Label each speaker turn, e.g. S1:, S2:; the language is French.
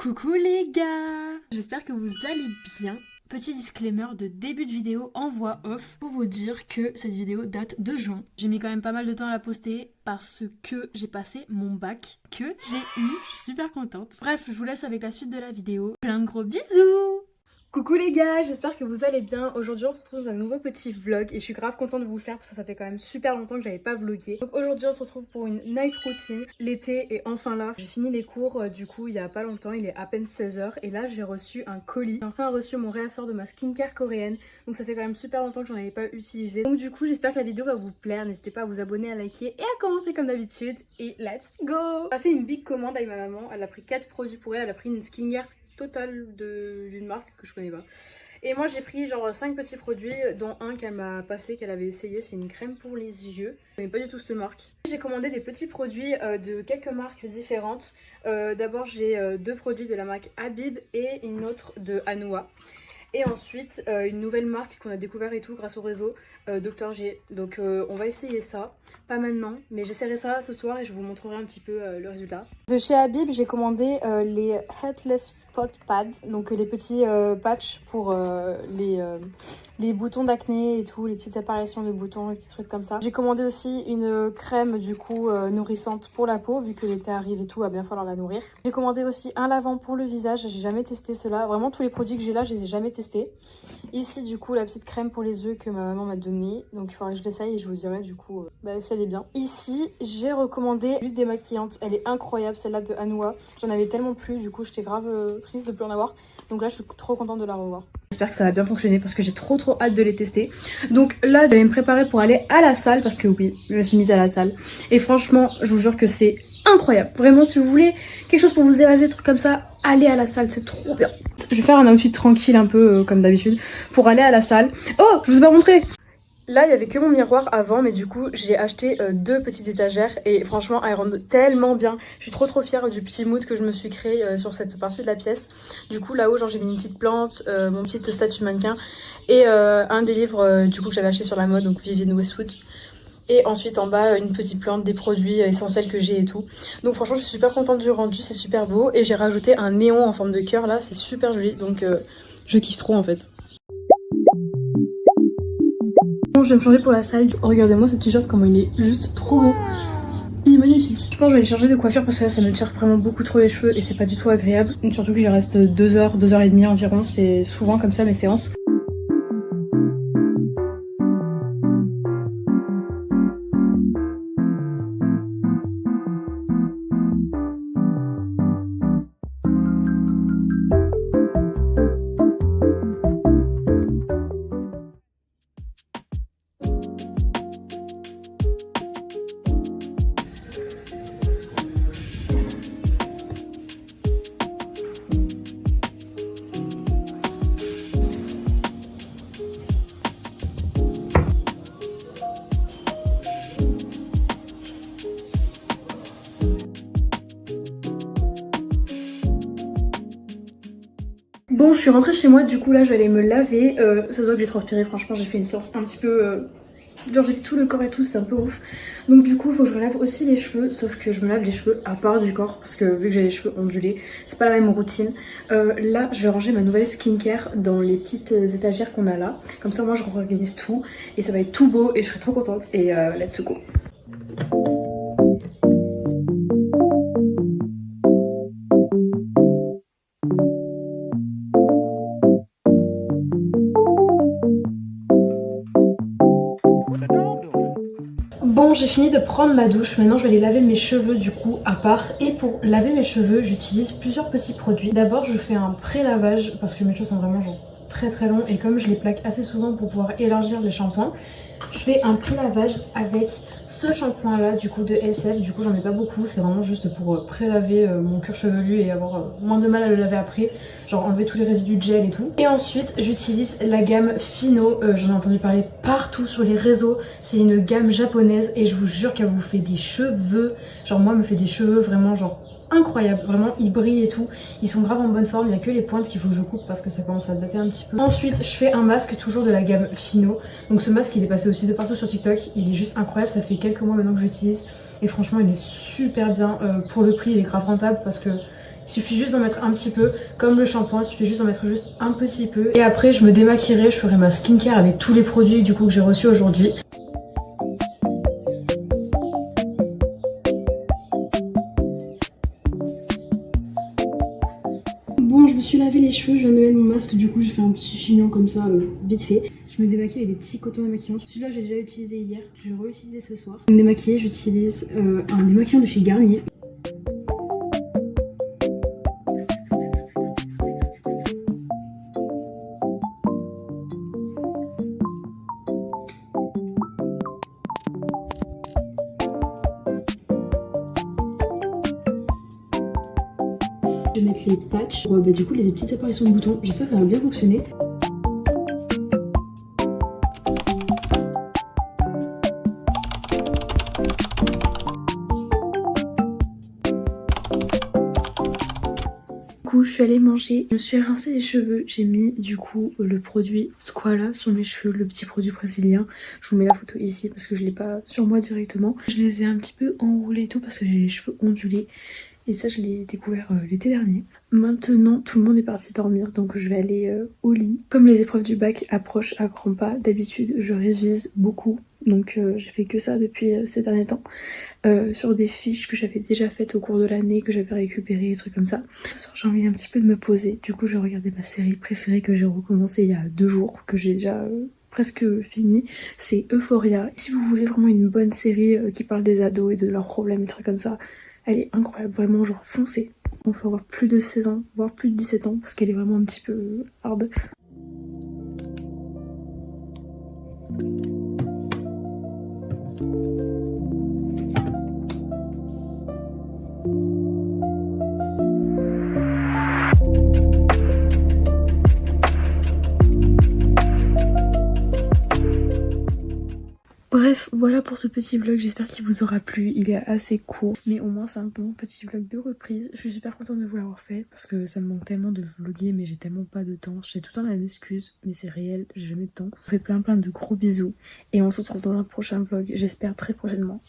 S1: Coucou les gars! J'espère que vous allez bien. Petit disclaimer de début de vidéo en voix off pour vous dire que cette vidéo date de juin. J'ai mis quand même pas mal de temps à la poster parce que j'ai passé mon bac que j'ai eu. Je suis super contente. Bref, je vous laisse avec la suite de la vidéo. Plein de gros bisous! Coucou les gars, j'espère que vous allez bien. Aujourd'hui on se retrouve dans un nouveau petit vlog et je suis grave contente de vous le faire parce que ça fait quand même super longtemps que j'avais pas vlogué. Donc aujourd'hui on se retrouve pour une night routine. L'été est enfin là. J'ai fini les cours du coup il y a pas longtemps, il est à peine 16h et là j'ai reçu un colis. J'ai enfin reçu mon réassort de ma skincare coréenne. Donc ça fait quand même super longtemps que j'en avais pas utilisé. Donc du coup j'espère que la vidéo va vous plaire. N'hésitez pas à vous abonner, à liker et à commenter comme d'habitude. Et let's go! On a fait une big commande avec ma maman. Elle a pris 4 produits pour elle. Elle a pris une skincare totale d'une marque que je connais pas. Et moi j'ai pris genre 5 petits produits dont un qu'elle m'a passé, qu'elle avait essayé, c'est une crème pour les yeux. Je connais pas du tout cette marque. J'ai commandé des petits produits de quelques marques différentes. D'abord j'ai 2 produits de la marque Habib et une autre de Anua. Et ensuite une nouvelle marque qu'on a découvert et tout grâce au réseau, Dr G. Donc on va essayer ça, pas maintenant, mais j'essaierai ça ce soir et je vous montrerai un petit peu le résultat. De chez Habib, j'ai commandé les Head Lift Spot Pads, donc les petits patchs pour les boutons d'acné et tout, les petites apparitions de boutons, les petits trucs comme ça. J'ai commandé aussi une crème du coup nourrissante pour la peau, vu que l'été arrive et tout, va bien falloir la nourrir. J'ai commandé aussi un lavant pour le visage, j'ai jamais testé cela. Vraiment tous les produits que j'ai là, je les ai jamais testés. Ici du coup la petite crème pour les yeux que ma maman m'a donnée, donc il faudrait que je l'essaye et je vous dirai du coup si elle est bien. Ici j'ai recommandé l'huile démaquillante, elle est incroyable celle-là de Anua. J'en avais tellement plus, du coup j'étais grave triste de plus en avoir, donc là je suis trop contente de la revoir. J'espère que ça va bien fonctionner parce que j'ai trop hâte de les tester. Donc là je vais me préparer pour aller à la salle parce que oui, je me suis mise à la salle et franchement je vous jure que c'est incroyable. Vraiment si vous voulez quelque chose pour vous évader, des trucs comme ça, allez à la salle, c'est trop bien. Je vais faire un outfit tranquille un peu comme d'habitude pour aller à la salle. Oh, je vous ai pas montré! Là, il y avait que mon miroir avant, mais du coup, j'ai acheté 2 petites étagères et franchement, elles rendent tellement bien. Je suis trop fière du petit mood que je me suis créé sur cette partie de la pièce. Du coup, là-haut, genre j'ai mis une petite plante, mon petit statue mannequin et un des livres du coup que j'avais acheté sur la mode, donc Vivienne Westwood. Et ensuite en bas une petite plante, des produits essentiels que j'ai et tout. Donc franchement je suis super contente du rendu, c'est super beau. Et j'ai rajouté un néon en forme de cœur là, c'est super joli. Donc je kiffe trop en fait. Bon, je vais me changer pour la salle. Regardez-moi ce t-shirt comment il est juste trop beau. Il est magnifique. Je pense que je vais aller changer de coiffure parce que là ça me tire vraiment beaucoup trop les cheveux et c'est pas du tout agréable. Surtout que j'y reste 2 heures, 2 heures et demie environ. C'est souvent comme ça mes séances. Bon, je suis rentrée chez moi, du coup là je vais aller me laver. Ça se voit que j'ai transpiré, franchement j'ai fait une séance un petit peu... Genre j'ai fait tout le corps et tout, c'est un peu ouf. Donc du coup il faut que je me lave aussi les cheveux, sauf que je me lave les cheveux à part du corps parce que vu que j'ai les cheveux ondulés, c'est pas la même routine. Là je vais ranger ma nouvelle skincare dans les petites étagères qu'on a là. Comme ça moi je réorganise tout et ça va être tout beau et je serai trop contente et let's go. Bon, j'ai fini de prendre ma douche, maintenant je vais aller laver mes cheveux du coup à part. Et pour laver mes cheveux, j'utilise plusieurs petits produits. D'abord je fais un pré-lavage parce que mes cheveux sont vraiment genre très longs et comme je les plaque assez souvent pour pouvoir élargir les shampoings, je fais un pré-lavage avec ce shampoing là du coup de SF. Du coup j'en ai pas beaucoup, c'est vraiment juste pour pré-laver mon cuir chevelu et avoir moins de mal à le laver après, genre enlever tous les résidus de gel et tout. Et ensuite j'utilise la gamme Fino, j'en ai entendu parler partout sur les réseaux. C'est une gamme japonaise et je vous jure qu'elle vous fait des cheveux, genre moi elle me fait des cheveux vraiment genre incroyable, vraiment ils brillent et tout, ils sont grave en bonne forme, il n'y a que les pointes qu'il faut que je coupe parce que ça commence à dater un petit peu. Ensuite je fais un masque toujours de la gamme Fino, donc ce masque il est passé aussi de partout sur TikTok, il est juste incroyable, ça fait quelques mois maintenant que j'utilise et franchement il est super bien, pour le prix il est grave rentable parce que Il suffit juste d'en mettre un petit peu, comme le shampoing, il suffit juste d'en mettre juste un petit peu. Et après je me démaquillerai, je ferai ma skincare avec tous les produits du coup que j'ai reçus aujourd'hui. Bon, je me suis lavé les cheveux, je viens de mettre mon masque, du coup j'ai fait un petit chignon comme ça, vite fait. Je me démaquille avec des petits cotons démaquillants. Celui-là j'ai déjà utilisé hier, je vais réutiliser ce soir. Pour me démaquiller, j'utilise un démaquillant de chez Garnier. Je vais mettre les patchs pour du coup les petites apparitions de boutons. J'espère que ça va bien fonctionner. Du coup, je suis allée manger, je me suis rincé les cheveux, j'ai mis du coup le produit Squala sur mes cheveux, le petit produit brésilien. Je vous mets la photo ici parce que je l'ai pas sur moi directement. Je les ai un petit peu enroulés et tout parce que j'ai les cheveux ondulés. Et ça je l'ai découvert l'été dernier. Maintenant tout le monde est parti dormir donc je vais aller au lit. Comme les épreuves du bac approchent à grands pas, d'habitude je révise beaucoup. Donc j'ai fait que ça depuis ces derniers temps. Sur des fiches que j'avais déjà faites au cours de l'année, que j'avais récupérées, des trucs comme ça. Ce soir j'ai envie un petit peu de me poser. Du coup je regardais ma série préférée que j'ai recommencé il y a 2 jours, que j'ai déjà presque fini. C'est Euphoria. Si vous voulez vraiment une bonne série qui parle des ados et de leurs problèmes, des trucs comme ça, elle est incroyable, vraiment genre foncée. On faut avoir plus de 16 ans, voire plus de 17 ans, parce qu'elle est vraiment un petit peu hard. Bref, voilà pour ce petit vlog, j'espère qu'il vous aura plu, il est assez court, mais au moins c'est un bon petit vlog de reprise. Je suis super contente de vous l'avoir fait, parce que ça me manque tellement de vlogger, mais j'ai tellement pas de temps. J'ai tout le temps la même excuse, mais c'est réel, j'ai jamais de temps. Je vous fais plein de gros bisous, et on se retrouve dans un prochain vlog, j'espère très prochainement.